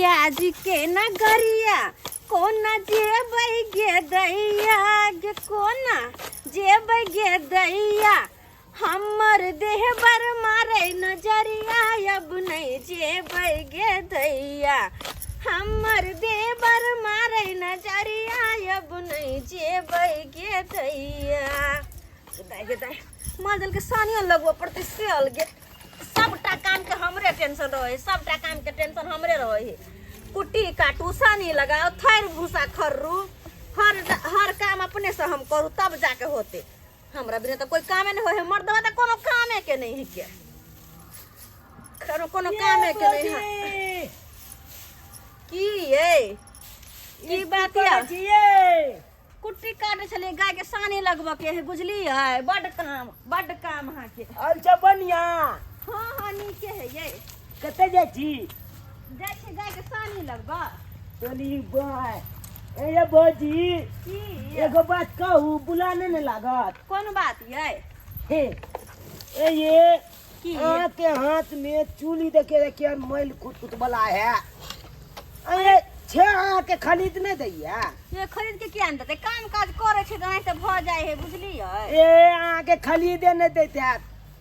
आज के नगरिया कोना जेबै गे दैया गे कोना जेबै गे दैया हमर देह बर मारे नजरिया अब नहीं जेबै गे दैया हमर देह बर मारे नजरिया अब नहीं जेबै गे दैया गे दाई मजल के सानिया लगवा पड़ते से अलगे सबटा काम के हमरे टेंशन रहे सबटा काम के टेंशन हमरे रहे कुट्टी काटू सानी लगाओ थैर भूसा खर्रू हर काम अपने से हम करू तब जाके होते हमरा बिना तो कोई कामे नहीं होए मर्दवा तो कोनो कामे के नहीं के कोनो कामे के नहीं है की ये की बात है कुट्टी काटे चले गाय के सानी लगवा के है बुझली है बड़ काम हां के अच्छा बनिया हां हां नीचे है ये कते जाय छी जाय छै गाय के सानी लगवा चली बाय ए भौजी की एगो बात कहू बुलाने न लागत कौन बात ये हे ए ये की के हाथ में चूली देखे के मैल कुट वाला है अरे छे के खरीद नहीं दैया ये खरीद के क्या देते काम काज करे छै नहीं से भ जाय है बुझली है ए के खरीदे नहीं देते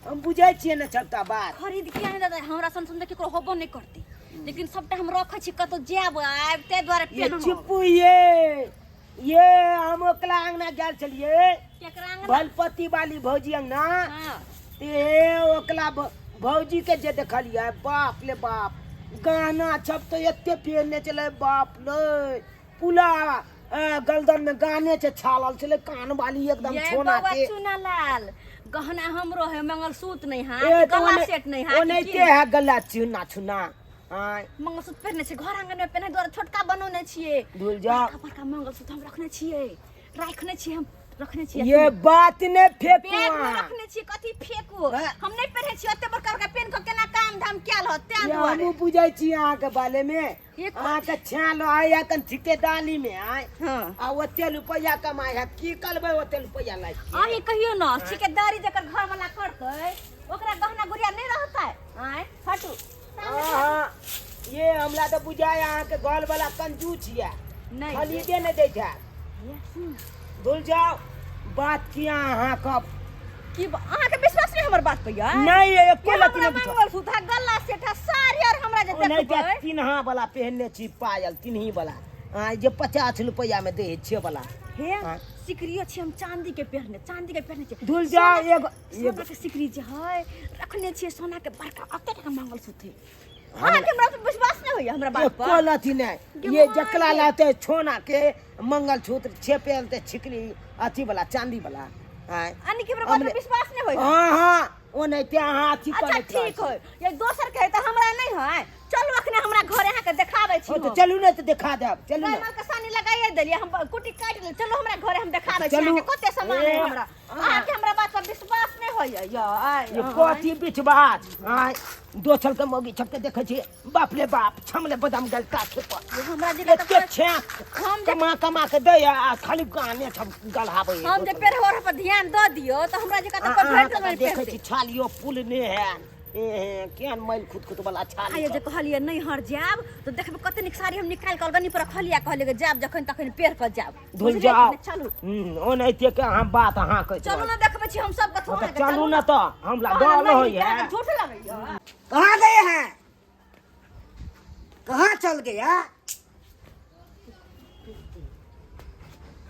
हम बुझे छिए न सबटा बात खरीद के नहीं देते हमरा सन केकरो होबो नहीं करती लेकिन सबटा हम रखै छी कतो जेब आब ते द्वारे ये चिपू ये हम ओकला अंगना गेल छलिए केकरा अंगना भलपति वाली भौजी अंगना हां ते ओकला भौजी के जे देखलिए बाप ले बाप गाना छप तो एते पहनने चले बाप ले पूरा गलदन में गाने से छालल चले कान वाली एकदम छोना के चुना लाल गहना हमरो है मंगलसूत्र नहीं है गला सेट नहीं है ओ नहीं के है गला चुना छुना हां मंगलसूत्र पहनने छै घर आंगन में पहने द्वारा छोटका बनौने छिए भूल जा बड़का मंगलसूत्र हम रखने छिए रखने छिए हम रखने छिए ये बात ने फेंकू बैग में रखने छिए कथी फेंकू हम नहीं पहने छिए ओते बड़का बड़का पेन को केना काम धाम क्याल होते द्वारे हम बुझै छी अहाँ के बारे में अहाँ के छाल आया कन ठिकेदारी में आय हां आ ओते रुपया कमाय है की करबै ओते रुपया लाई अही कहियो न ठिकेदारी जकर घर वाला करतै ओकरा गहना गुड़िया नहीं रहतै आय फटू हां ये हमरा तो बुझाय अहाँ के घर वाला कंजूस है नहीं खरीदे नहीं दै छै भूल जाओ बात किया अहाँ कब की अहाँ के विश्वास नहीं हमर बात पे यार नहीं एको लती नहीं मंगलसूत्र गला सेठा सारी और हमरा जे नहीं देखबै तीनहा वाला पहनने छी पायल तीनही वाला जे 50 रुपया में दे छे वाला हे सिकरियो छी हम चांदी के पहने छी धुल जा एगो सोना के सिकरी जे है रखने छी सोना के बड़का अते का मंगलसूत्र हां के हमरा पे विश्वास नहीं होय हमरा बात पर एको लती नहीं ये जकला लाते छोना के मंगलसूत्र छे पहनते छिकली अथी वाला चांदी वाला अन्नी के बात पे विश्वास नहीं होय हां हां ओ नहीं ते अहाँ अथी अच्छा ठीक है ये दोसर के त हमरा नहीं है चलू अखने हमरा घर यहाँ के देखाबै छी तो चलू ना तो दिखा देब चलू ना माल के सानी लगाइए देलिए हम कुटी काट ले चलो हमरा घरे हम देखाबै छी अहाँ के कते सामान है हमरा अहाँ के हमरा बात पर विश्वास नहीं होय ये कथी बिचबात दोसर के मौगी छपके देखे छी बाप रे बाप छमले बदाम गल काटे पर हमरा जे एते छे हम कमा के दे आ खाली गाने सब गलहाबै हम जे पेरहोर पर ध्यान द दियो तो हमरा जे कत पर भेट में देखे छी छालियो पुल ने है केहन मैल खुद वाला छाली आये जे कहलिए नहीं हर जाब तो देखबे कते निक साड़ी हम निकाल कर गनी पर खलिया कहलिए जाब जखन तखन पेर कर जाब धुल जाओ चलू ओ नहीं ते के हम बात अहाँ कह चलू ना देखबे छी हम सब कथो चलू ना तो हमरा डर होय है झूठ लगैया कहां गए हैं कहां चल गया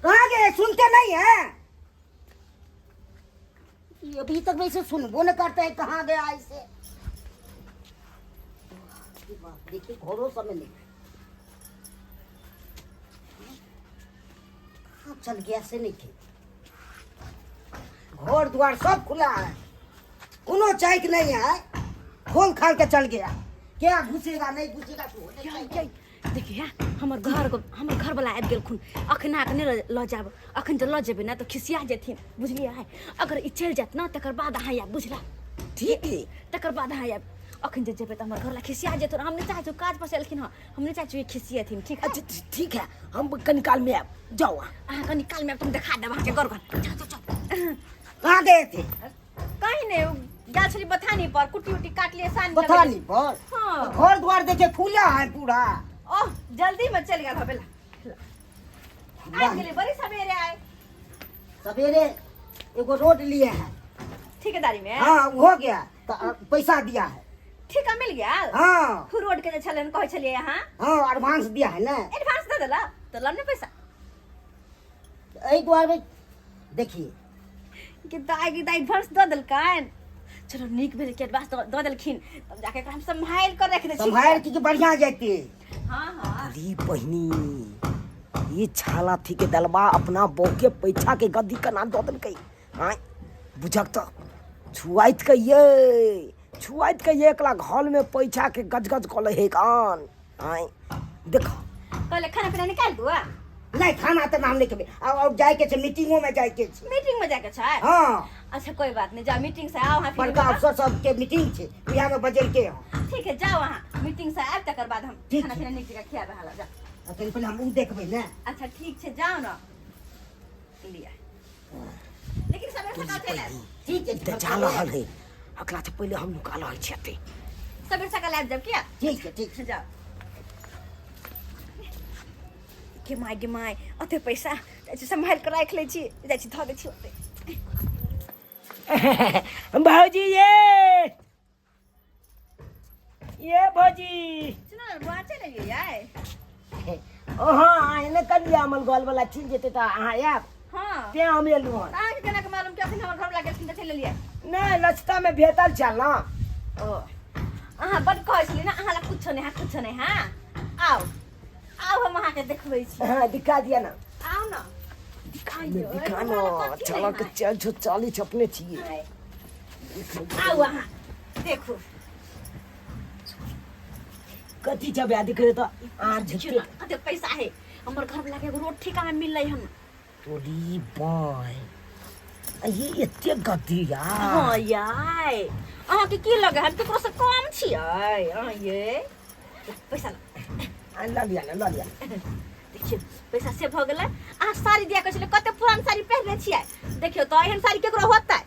कहां गए सुनते नहीं है ये अभी तक वैसे सुनबो न करते हैं कहां गया ऐसे देखिए घोड़ों समय नहीं कहां चल गया से नहीं थे घर द्वार सब खुला है कोनो चाइक नहीं है खोल खाल के चल गया क्या घुसेगा नहीं घुसेगा तो देखिए हमर घर वाला आबि गेल खुन अखना के नहीं ल जाब अखन जे ल जेबे ना तो खिसिया जेथिन बुझलिए अगर ई चल जात ना तकर बाद अहाँ आब बुझला ठीक है तकर बाद अहाँ आब अखन जे जेबे त हमर घर वाला खिसिया जेत हम नहीं चाहै काज पर से एलखिन हम नहीं चाहै खिसियथिन ठीक है ठीक है हम कनिकाल में आब जाओ अहाँ कनिकाल में तुम दिखा देब अहाँ के घर कहां गए थे कहीं नहीं गेल छली बथानी पर कुटी उटी काट लिए सान बथानी पर हां घर द्वार देखे खुला है पूरा ओह जल्दी में चल गया भबेला आज के लिए बड़ी सवेरे आए सवेरे एगो रोड लिए है। ठेकेदारी में हाँ हो गया तो पैसा दिया है। ठेका मिल गया हाँ रोड के जे छलन कहै छलिए यहाँ हाँ एडवांस दिया है ना। एडवांस दे देला तो लम ने पैसा एक बार देखिए कि दाई एडवांस दे देलकन चलो नीक भेल के एडवांस दे देलखिन तब जाके हम संभाल कर रख दे छी संभाल की बढ़िया जाती। हां हां अरे बहनी ये छाला थी के दलबा अपना बहू के पैसा के गद्दी का नाम दो देलकै। हाँ बुझक तो छुआइत के एकला घर में पैसा के गजगज कले है कान। हाँ देखो पहले खाना पीना निकाल दो नहीं खाना तो नाम लेके और जाए के मीटिंगों में जाए के मीटिंग में जाके छै हाँ अच्छा कोई बात नहीं जाओ मीटिंग से आओ फिर बड़का अफसर सब के मीटिंग छे बिहार में बजल के ठीक है जाओ वहां मीटिंग से आब तकर बाद हम ठीक खाना है। पीना नीक जगह खियाबे हाला जा पहले हम उ देखबै ना। अच्छा ठीक है जाओ ना लिया लेकिन सवेरे सकाल चले ठीक है तो चल रहल है अगला से पहले हम निकाल है छते। सवेरे सकाल आब जब क्या ठीक है जाओ के माय अते पैसा संभाल कर राख ले छी जाइ छी ध दे छी ओते भौजी ये भौजी सुनो ना बुआ चले लिए आए हाँ आने कर लिया अमल गोल वाला चीज जेते तो अहाँ आब हां ते हम एलु हन आके केना के मालूम कि अखन हमर घर लागे छिन चले लिए नहीं रास्ता में भेटल चल ना। ओ अहाँ बड कहली ना अहाँ ला कुछो नहीं हां आओ हम अहाँ के देखबै छी हाँ दिखा दिया ना आओ ना दिखाइयो दिखा ना चलो के चल छो चाली छपने छिए आओ अहाँ देखो कथी छबे आ दिखे तो आ देखियो झपके ना अते पैसा है हमर घर लागे एगो रोड ठेका में मिल रही हम तोरी बाय ये एते गद्दी यार। हां याय अहाँ के की लगे हम केकरो से कम छियै अहाँ ये पैसा ला लिया देखियो पैसा से भ गेलै अहाँ साड़ी दिया कहै छलै कते पुरान साड़ी पहिरले छियै देखियो तो एहन साड़ी केकरो होतै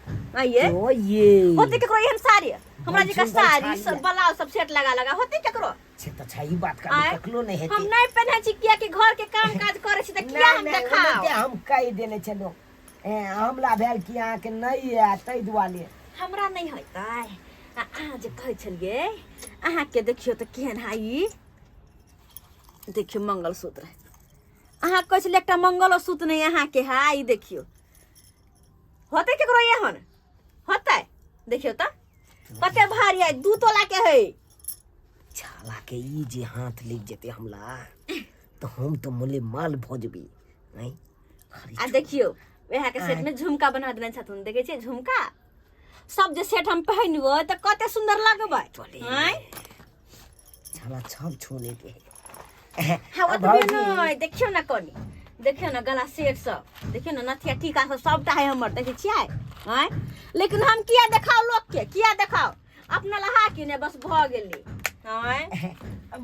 ये ओ ये होतै केकरो एहन साड़ी हमरा जी का साड़ी सब ब्लाउज सब सेट लगा होतै केकरो से तो छई बात कर आय, तकलो नहीं हेती हम नहीं पहने छी किया कि घर के काम काज करे छी त किया हम देखाओ हम कह देने चलो हमला भेल कि अहाँ के नहीं है तै दुआले हमरा नहीं होतै अहाँ जे कहै छलिए अहाँ के देखियो त केहन हाई देखियो मंगलसूत्र अहाँ कहै छलिए एकटा मंगलसूत्र नहीं अहाँ के हाई देखियो होतै केकरो एहन होतै देखियो त कते भारी है 2 तोला के है छाला के ई जे हाथ लग जेते हमला तो हम तो मोले माल भोजबी नहीं आ देखियो वहाँ के सेट में झुमका बना देने छथुन देखे छे झुमका सब जे सेट हम पहनबो त कते सुंदर लगबै हैं छाला सब छोने के हां वो तो नहीं देखियो ना कोनी देखियो ना गला सेट सब देखियो ना नथिया टीका सब सबटा है हमर देखे छियै हैं लेकिन हम किया देखाओ लोग के किया देखाओ अपना लहा कि ने बस भ गेली हैं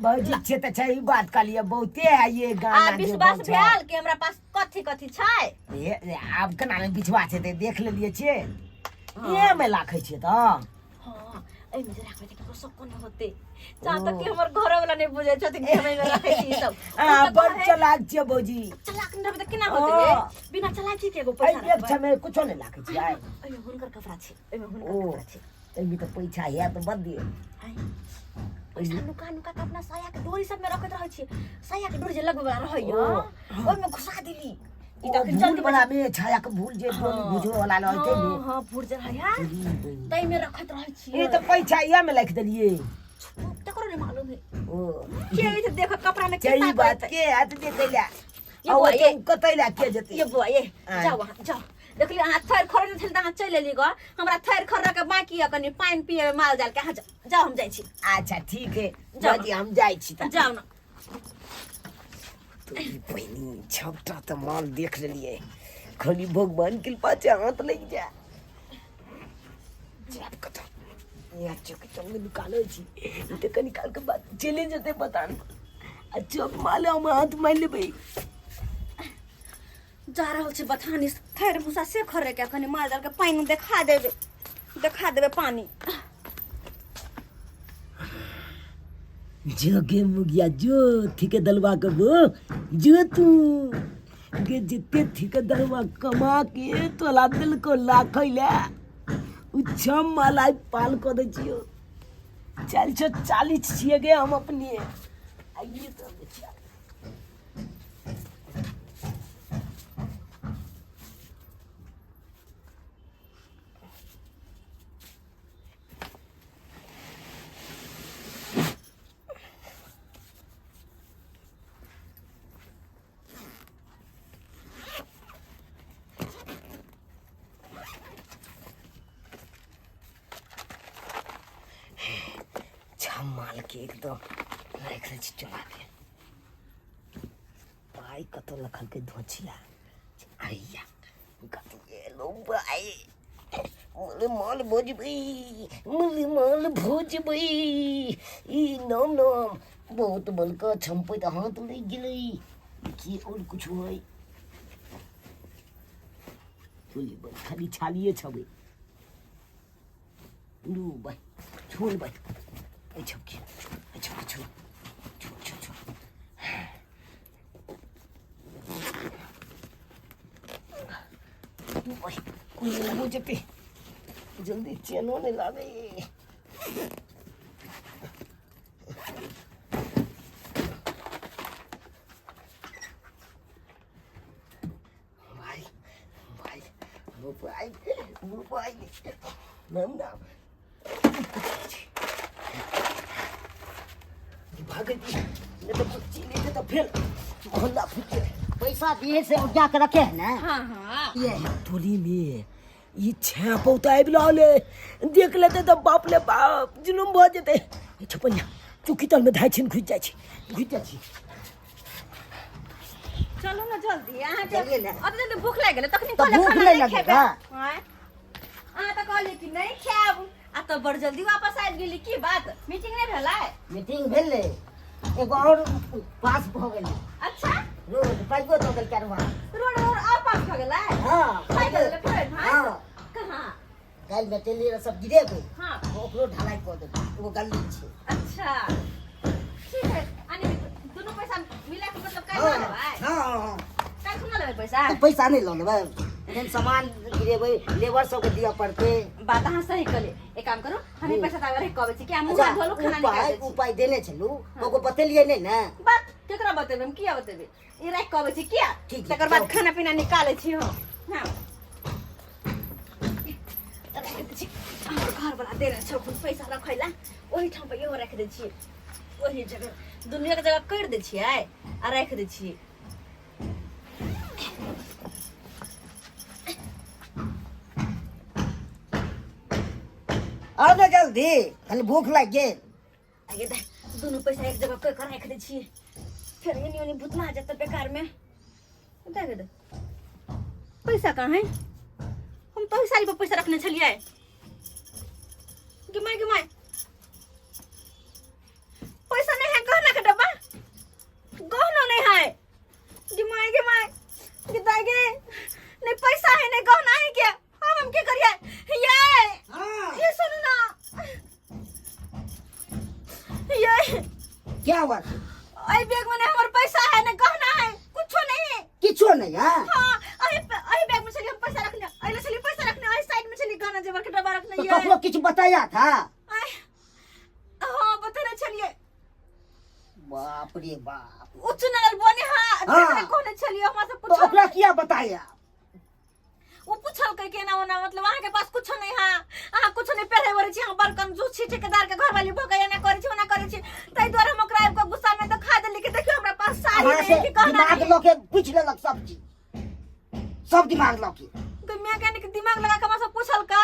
भौजी छे त छई बात कर लिए बहुते है ये गाना आ विश्वास भेल कि हमरा पास कथी छै ये आब कना में बिछवा छे ते देख लेलिए छे ये में लाखै छे त हां ए में रखबै त केकरो सब कोन होते जहां तक कि हमर घर वाला नहीं बुझे छथिन कि हमें रखै छी सब आ बड़ चलाक छे भौजी चलाक न त केना होते बिना चलाकी के एगो पैसा एक छमे कुछो नहीं लाखै छी आय ए हुनकर कपड़ा छै ए में हुनकर ओ कपड़ा छै एमी तो पैसा है तो बद दिए पैसा नुका के अपना साया के डोरी सब में रखत रहै छी साया के डोरी जे लगवा रहै यो ओइ में घुसा देली ई त जल्दी बना में छाया के भूल जे बुझो वाला रहते हां ने हां भूल जा है तई में रखत रहै छी ये तो पैसा ये में लिख देलिए तकरो नहीं मालूम है ओ के ई देखो कपड़ा में सही बात के हाथ दे देला ये और बुआ, ये। तुम कतैला के जते ये बुआ ये जाओ वहां जाओ देख लियो हाथ थैर खरन थल त चल लेली ग हमरा थैर खररा के बाकी है कनी पानी पिए में माल जाल के हां जाओ हम जाई छी अच्छा ठीक है जाओ। बाजी हम जाई छी त जाओ ना तो ई बहनी छपटा तो माल देख लेलिए खाली भगवान कृपा से हाथ लग जा जब कथा या चक चंग निकालो छी ते कनी काल के बाद चले जते बतान अच्छा माल हम हाथ मार लेबे जा रहल छी बथानी थैर भूसा से खरे के कनी माल जाल के पानी देखा देबे 1 जो गे मुगिया जो ठेकेदरवा के वो जो तू गे जितने ठेकेदरवा कमा के तोला दिल को लाखैले उच्छम मलाई पाल को दे जियो चल छो 40 छिए गे हम अपने आइए तो बच्चा माल के एकदम रख ले चला के भाई कतो लखन के धोचिया आइया कतो ये लो भाई मोले मोल भोज भाई मोले मोल भोज भाई ई नम नम बहुत बलका छंपे त हाथ ले गेलै की और कुछ होई बोली बल खाली छालिए छबे लू भाई छोड़ भाई अच्छा अच्छा अच्छा अच्छा अच्छा भाई कोई मुझे पे जल्दी चैन होने लगे भाई भाई वो भाई नाम नाम भागे ये तो कुछ लेते तो फिर मोहल्ला फूटे पैसा दिए से उठा के रखे है ना। हाँ हाँ ये थोड़ी में ये छह पौता है बिलाले देख लेते तो बाप ले बाप जुलुम भ जेते छपनिया चुकी तल में धाइ छिन घुस जाय छी चलो ना जल्दी यहाँ चलिए ना। अब जल्दी भूख लग गेल तखनी तो भूख नहीं लगेगा। अहाँ तो कहली कि नहीं खाब आ तो बड़ जल्दी वापस आबि गेली की बात मीटिंग नहीं भेलै मीटिंग भेले एगो और पास भ गेले। अच्छा रोड पाइबो तो गेल करवा। रोड और आ पास भ गेलै हां पाइ गेलै फेर भाई हां कहाँ काल बेटेली रे सब गिरे गई हाँ ओकरो ढलाई कर दे वो गली छे। अच्छा ठीक है आने दोनों पैसा मिला के मतलब काय लेबै हां काय खुना लेबै पैसा तो पैसा नहीं लो लेबै एहन सामान गिरेबै लेबर सब के दिया पड़ते। बात अहाँ सही कहले एक काम करू हम ही पैसा तागर कहबै छी कि हम मुंह हाथ धोलू खाना निकाल दै छी उपाय देने छलू ओको बतेलिए नहीं ना। बात केकरा बतेबै हम किया बतेबै ई राख कहबै छी किया ठीक, तकर बाद जाओ। खाना पीना निकालै छी हो हां घर वाला दे रहे छौ कुछ पैसा रखैला ओही ठाम पे इहो रख दै छी ओही जगह दुनिया के जगह कर दै छियै आ रख दै छी और ना जल्दी खाली भूख लग गेल। आगे दे दोनों पैसा एक जगह कर रख दै छी फिर एनी ओनी भूतना आ जाता बेकार में दे पैसा कहाँ है हम तो सारी पर पैसा रखने छलिए गिमाई पैसा नहीं है गहना का डब्बा गहना नहीं है गिमाई गिदागे नहीं पैसा है नहीं गहना है क्या हम क्या करिए ये सुन ना ये क्या हुआ आई बैग में हमारे पैसा है ना गहना है कुछ नहीं किछो नहीं है। हाँ आई बैग में चलिए हम पैसा रखने आई ले चलिए पैसा रखने आई साइड में चलिए गहना जेवर के डब्बा रखने तो ये ककरो किछ बताया था। हाँ बताना चलिए बाप रे बाप उच्च नल बने हाँ हाँ। कौन चलिए हमारे से तो पूछो ओकरा किया बताया। वो पूछल के केना ओना मतलब वहां के पास कुछ नहीं है अहाँ कुछ नहीं पहले बोले छी हम बड़कन जूस छी ठेकेदार के घर वाली भगैया ना करे छी ओना करे छी तै द्वारा हम ओकरा को गुस्सा में दिखा देली कि देखियो हमरा पास साड़ी वहाँ नहीं से कि कहना दिमाग नहीं लोके पूछ लेलक सब चीज सब दिमाग लोके। तो मैं कहने कि दिमाग लगा के हमरा से पूछल का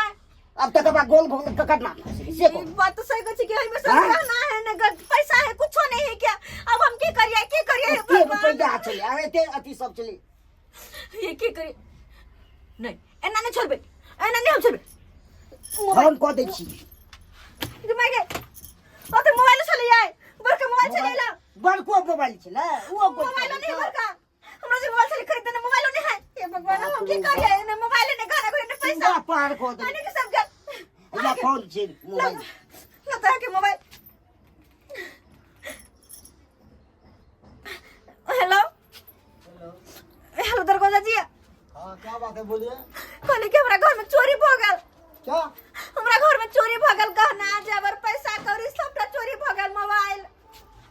अब तक बाद गोल भोग ककड़ना से को ये बात तो सही कह कि हमें सब हाँ? रहना है ना पैसा है कुछ नहीं है क्या अब हम क्या करिए के भगवान पैदा चले अरे ते अति सब चले ये क्या करिए नहीं एना नहीं छोड़बे एना नहीं हम छोड़बे फोन को दै छी दिमाग है ओ तो मोबाइल चले आए बड़का मोबाइल चले ला बड़को मोबाइल छले वो मोबाइल नहीं बड़का हमरा से मोबाइल चले खरीदने मोबाइल नहीं है ये भगवान हम क्या करिए ना मोबाइल ने गाना कोई ने पैसा पैसा पार को दे आने के सब गल या फोन छे मोबाइल लगता है कि मोबाइल बात है, बोलिए। कहली कि हमरा घर में चोरी भ गेल। क्या? हमरा घर में चोरी भ गेल, गहना जेवर पैसा कौड़ी सबटा चोरी भ गेल, मोबाइल।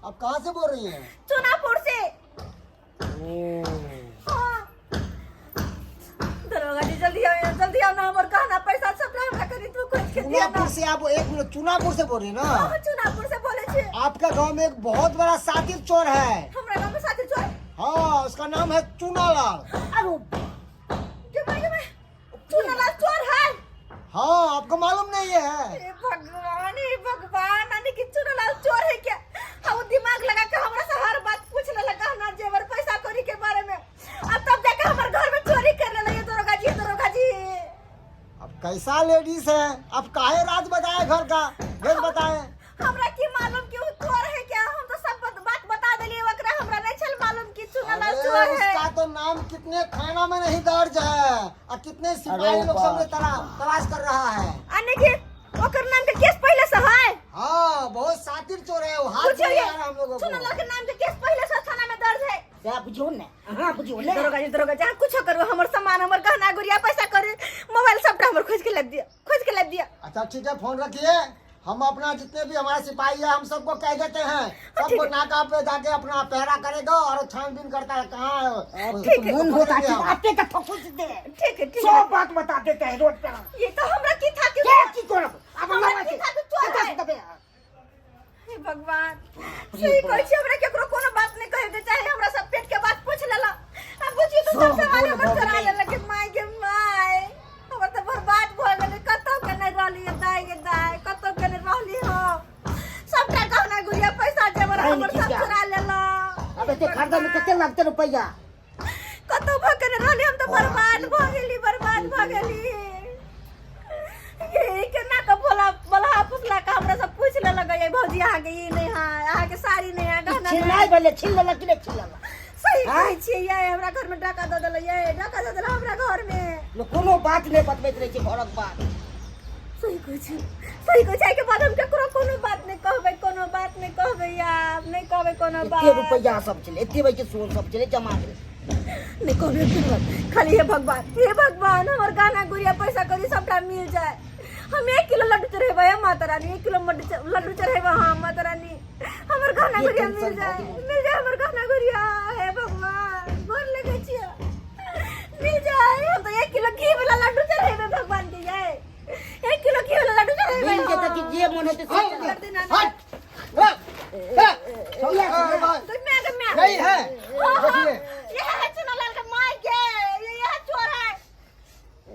आप कहाँ से बोल रही हैं? चुनापुर से। हाँ। दरोगा जी जल्दी आओ ना, हमर गहना पैसा सबटा हमरा करी तू खोज के दिया ना। चुनापुर से? आप एक मिनट, चुनापुर से बोल रही हैं ना? हम चुनापुर से बोले छी। आपका गांव में एक बहुत बड़ा सातिर चोर है। हमरा गांव में साथी चोर। हाँ, उसका नाम है चूनालाल। अरे के भाई चुनालाल चोर है। हाँ, आपको मालूम नहीं है? हे भगवान, नानी की चुनालाल चोर है क्या? हम दिमाग लगा के हमरा से हर बात पूछ ले लगा ना, जेवर पैसा कौड़ी के बारे में। अब तब जाके हमर घर में चोरी कर ले, ये दरोगा जी। अब कैसा लेडीज है, अब काहे राज बताए घर का, भेज बताए। हमरा की मालूम कि वो चोर है क्या? हम तो सब बात बता देलिए ओकरा, हमरा नहीं चल मालूम कि चुनालाल चोर अरे है। उसका तो नाम कितने थाना में नहीं दर्ज है, और कितने सिपाही लोग सबने तलाश कर रहा है। आने के ओकर नाम के केस पहले से है। हाँ, बहुत सातिर चोर है वो, हाथ पूछिए नहीं आ रहा हम लोगों को। चुनालाल के नाम के केस पहले से थाना में दर्ज है। क्या बुझो ने? हां बुझो ने। दरोगा जी कुछ करो, हमर सामान, हमर गहना गुड़िया पैसा करे, मोबाइल सबटा हमर खोज के ला दिया। अच्छा ठीक है, फोन रखिए। हम अपना जितने भी हमारे सिपाही है, हम सबको कह देते हैं, सबको नाका पे जाके अपना पहरा करेगा और छानबीन करता है कहाँ मन होता है आते का ठोकुच दे। ठीक है सब बात बता देते हैं रोड पे। ये तो हमरा की था कि क्या की करो? अब हमरा हमरा की के था कि चोर है। हे भगवान, सही कहै छी, हमरा केकरो कोनो बात नहीं कहे के चाहे, हमरा सब पेट के बात पूछ लेला। अब बुझी तो सबसे वाले हमर चोरा ले के माय के माय, हमर तो बर्बाद भ गेलै। कतौ के नहीं रहली दाई, कतौ के नहीं रहली हो। सबटा गहना गुड़िया पैसा जेवर हमर सब चोरा लेला। अब ते खर्चा में कितने लगते रुपया? कतौ भ के नहीं रहली, हम तो बर्बाद भ गेली। ये केना का बोला पुछला का हमरा सब पूछ ले लगे, भौजी आ गई नहीं है, आ के साड़ी नहीं है, गहना नहीं छिलाई बोले छिलला कि नहीं छिलला? सही कहै छी। ये हमरा घर में डाका द देले, हमरा घर में। लो कोनो बात नहीं बतबैत रहे छी, घरक बात। सही कहै छी के बाद हम केकरो कोनो बात नहीं कहबै यार, नहीं कहबै कोनो बात। एते रुपया सब चले, एते भाई के सोन सब चले जमा करे। नहीं कहबै कोनो, खाली हे भगवान हमर गहना गुड़िया पैसा करी सबटा मिल जाए। हम 1 किलो लड्डू चढ़ेबै माता रानी, 1 किलो लड्डू चढ़ेबै हाँ माता रानी, हमर गहना गुड़िया मिल जाए हमर गहना गुड़िया। हे भगवान, गोर लगै छियै, मिल जाए। हम तो 1 किलो घी वाला लड्डू चढ़ेबै भगवान के। ये 1 किलो घी वाला लड्डू चढ़ेबै। मिल जेता कि जे मन होते सब हट। यही है, देखिए। ये है चुनालाल का माय के, ये है चोर है।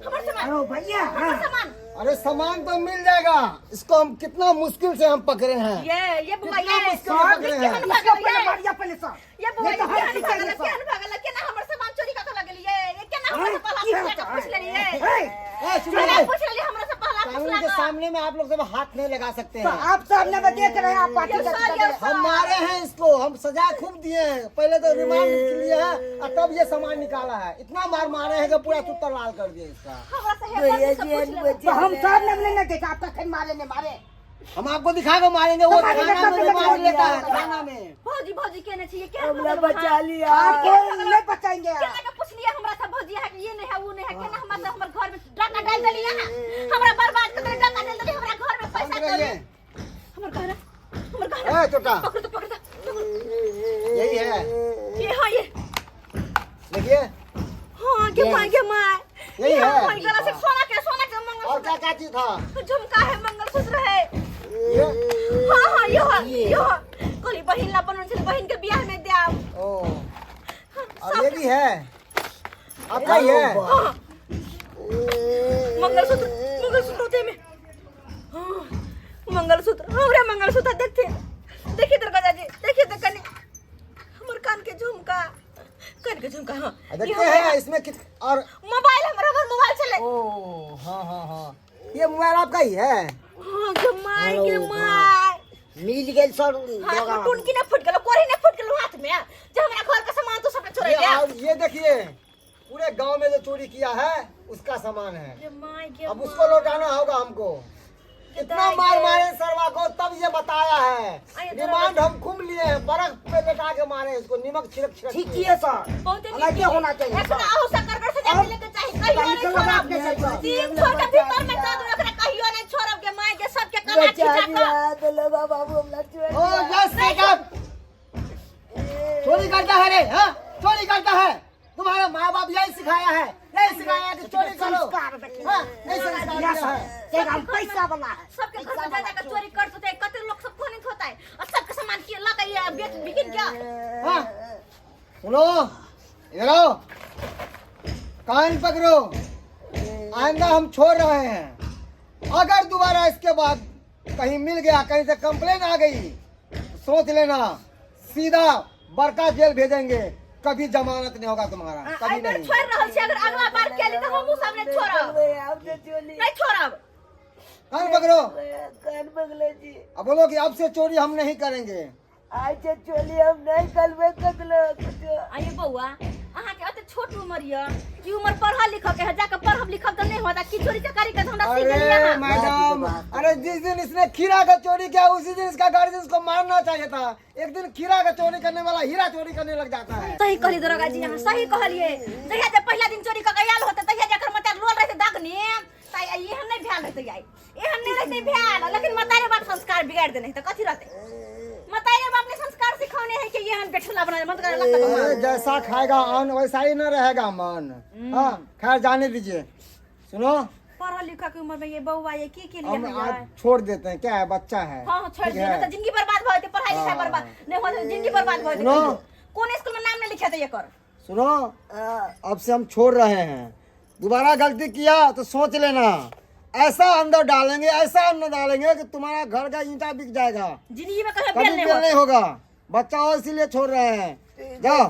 हमर सामान, अरे भैया हमर सामान। अरे सामान तो मिल जाएगा, इसको हम कितना मुश्किल से हम पकड़े हैं। ये बुआ कितना ये मुश्किल से पकड़े हैं। इसको पहले मारिया पहले सब। ये बुआ ये तो हर चीज भागल, चाहिए केना हमर सामान चोरी क के लगली। ये केना हमर से पहला पूछ लेली। सुनो, पूछ लेली हमरा से पहला कानून के सामने में आप लोग सब हाथ नहीं लगा सकते तो हैं। आप सामने में देख रहे हैं, आप पार्टी हम मारे हैं इसको, हम सजा खूब दिए हैं। पहले तो रिमांड लिए हैं और तब ये सामान निकाला है। इतना मार मारे हैं कि पूरा सुत्तर लाल कर दिया इसका। हमरा से तो हम सामने में नहीं देखा, आपका खेल मारे। हम आपको दिखाकर मारेंगे, वो थाना में रिमांड लेता है, थाना में। भौजी केने छी, क्या हमला बचा लिया। आपको नहीं बचाएंगे। केना के पूछ लिया हमरा से भौजी है कि ये नहीं है वो नहीं है, केना हमरा से हमर घर में डाका डाल देली है, हमरा बर्बाद कर देली, डाका डाल देली हमरा घर में पैसा करी। हमर घर ए छोटा, पकड़ यही है, ये हां ये देखिए हां के माय यही है। हां गला से सोना के और मंगलसूत्र, क्या क्या चीज था? झुमका है, मंगलसूत्र है। ये हां यो कोली बहिन ला बनन छल, बहिन के बियाह में देव। ओ, और ये भी है आपका ही है। मंगलसूत्र होते में। हाँ, मंगलसूत्र हमरे मंगलसूत्र देखिए दरगाह जी, देखिए तो कने हमर कान के झुमका हाँ देखते हैं इसमें और मोबाइल हमरा घर मोबाइल चले। ओ हाँ, ये मोबाइल आपका ही है। हाँ के माय मिल गेल सर। हाथ टुनकी ने फुट गेलो, कोरी ने फुट गेलो हाथ में, जब हमरा घर का सामान तो सब चोरा गया। और ये देखिए पूरे गांव में जो चोरी किया है उसका सामान है। अब उसको लौटाना होगा हमको। इतना मार मारे सरवा को, तब ये बताया है। रिमांड हम खूब लिए हैं, बर्फ पे लेटा के मारे इसको, नमक छिड़क ठीक है सर, बहुत अलग होना चाहिए। ऐसा आओ सकरगढ़ से जाके लेके चाहिए कहियो नहीं छोड़ब दिन छोड़ के भीतर में का दू एकरा कहियो नहीं छोड़ब के माय के सबके कना खिचा के ओ यस सेकअप चोरी करता है रे हाँ चोरी करता है तुम्हारा माँ बाप यही सिखाया है कि चोरी करो हाँ यही संस्कार दिया है पैसा वाला है सबके घर में जा के चोरी करते होते कते लोग सब खोनित होता है और सबके सामान के लगा ये बेच बिकिन क्या हाँ सुनो इधर आओ कान पकड़ो आइंदा हम छोड़ रहे हैं अगर दोबारा इसके बाद कहीं मिल गया कहीं से कंप्लेन आ गई तो सोच लेना सीधा बड़का जेल भेजेंगे कभी जमानत नहीं होगा तुम्हारा कभी अगर नहीं छोड़ रहल छै अगर अगला बार के लिए तो हमहु सामने छोड़ब नहीं छोड़ब कान पकड़ो कान पगले जी अब बोलो कि अब से चोरी हम नहीं करेंगे आज से चोली हम नहीं करबे कगलो आये बउआ अहाँ के अते छोट उम्र ये ई उम्र पढ़ल लिखल के है जाके पढ़ब लिखब तो नहीं होता की चोरी चकारी के धंधा सीख लिया अरे है मैडम अरे जिस दिन इसने खीरा का चोरी किया उसी दिन इसका गार्जियन इसको मारना चाहिए था एक दिन खीरा का चोरी करने वाला हीरा चोरी करने लग जाता है सही कहली दरोगा जी यहाँ सही कहलिए जहिया जब पहला दिन चोरी क गयाल होते तहिया जाकर मत लोल रहते दागने ताई एहन नहीं भ्याल रहते आई एहन नहीं रहते भ्याल लेकिन मतारे बाप संस्कार बिगाड़ देने तो कथी रहते मतारे बाप ने संस्कार सिखाने है कि एहन बेठुला बना मत करे लगता जैसा खाएगा अन्न वैसा ही न रहेगा मन हाँ खैर जाने दीजिए सुनो पढ़ा लिखा की उम्र में ये बउआ ये की लिए हम है आज छोड़ देते हैं क्या है बच्चा है हां छोड़ ठीक दे है? ना तो जिंदगी बर्बाद भ जते पढ़ाई लिखाई बर्बाद नहीं हो जिंदगी बर्बाद भ सुनो। जते कौन स्कूल में नाम नहीं लिखे थे ये कर सुनो अब से हम छोड़ रहे हैं दोबारा गलती किया तो सोच लेना ऐसा अंदर डालेंगे ऐसा अंदर डालेंगे कि तुम्हारा घर का ईंटा बिक जाएगा जिंदगी में कहे कभी बेल नहीं बेल हो नहीं होगा बच्चा हो इसीलिए छोड़ रहे हैं जाओ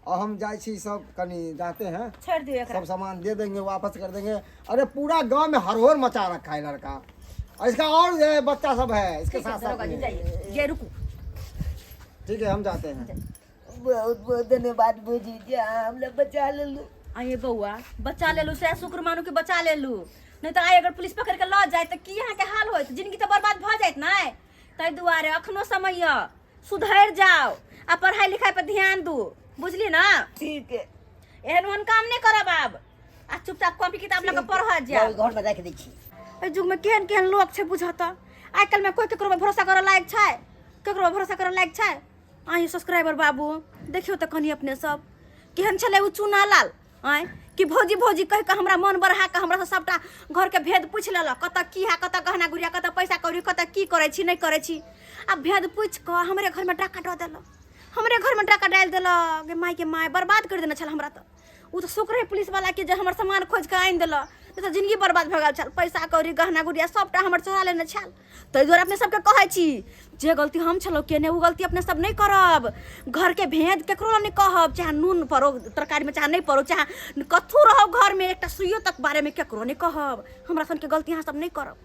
और हम जाए छी सब कनी जाते हैं छोड़ दियो एकरा सब सामान दे देंगे वापस कर देंगे अरे पूरा गांव में हरहोर मचा रखा है लड़का और इसका और बच्चा सब है इसके साथ साथ दरोगा जी में। जाइए ये रुको ठीक है हम जाते हैं बहुत बहुत धन्यवाद भौजी जी हम लोग बचा ले लो आये बउआ बचा ले लू से शुक्र मानू कि बचा ले लू नहीं तो आए अगर पुलिस पकड़ के ल जाए तो की यहाँ के हाल होत जिंदगी तो बर्बाद भ जात ना तै दुआरे अखनो समय सुधर जाओ आ पढ़ाई लिखाई पर ध्यान दू बुझली ना ठीक है एहन ओहन काम नहीं करब आब आ चुपचाप कॉपी किताब लगा पढ़ जा घर में रख दै छी ए जुग में केहन केहन लोग छै बुझत आइ काल्हि में कोई केकरो पर भरोसा करे लायक छै केकरो पर भरोसा करे लायक छै आइ सब्सक्राइबर बाबू देखियो त कनी अपने सब केहन छले उ चुना लाल आइ कि भौजी भौजी कह के हमरा मन बढ़ा के हमरा से सबटा घर के भेद पूछ लेला कत की है कत गहना गुड़िया कत पैसा कौड़ी कत की करे छी नहीं करे छी आ भेद पूछ के हमरे घर में डाका डाल देला हमरे घर में डाका डाल देला गे माई के माई बर्बाद कर देना छल हमरा त उ तो शुक्र है पुलिस वाला के जे हमर सामान खोज के आइन देला तो जिंदगी बर्बाद भ गेल छल पैसा कौड़ी गहना गुड़िया सबटा हमर चोरा लेने छल तै दुआरे अपने सबके कहै छी जे गलती हम छलो केने उ गलती अपने सब नहीं करब घर के भेद केकरो नहीं कहब चाहे नून परो तरकारी में चाहे नहीं परो चाहे कथू रहो घर में एकटा सुइयो तक बारे में केकरो नहीं कहब हमरा सन के गलती अहाँ सब नहीं करब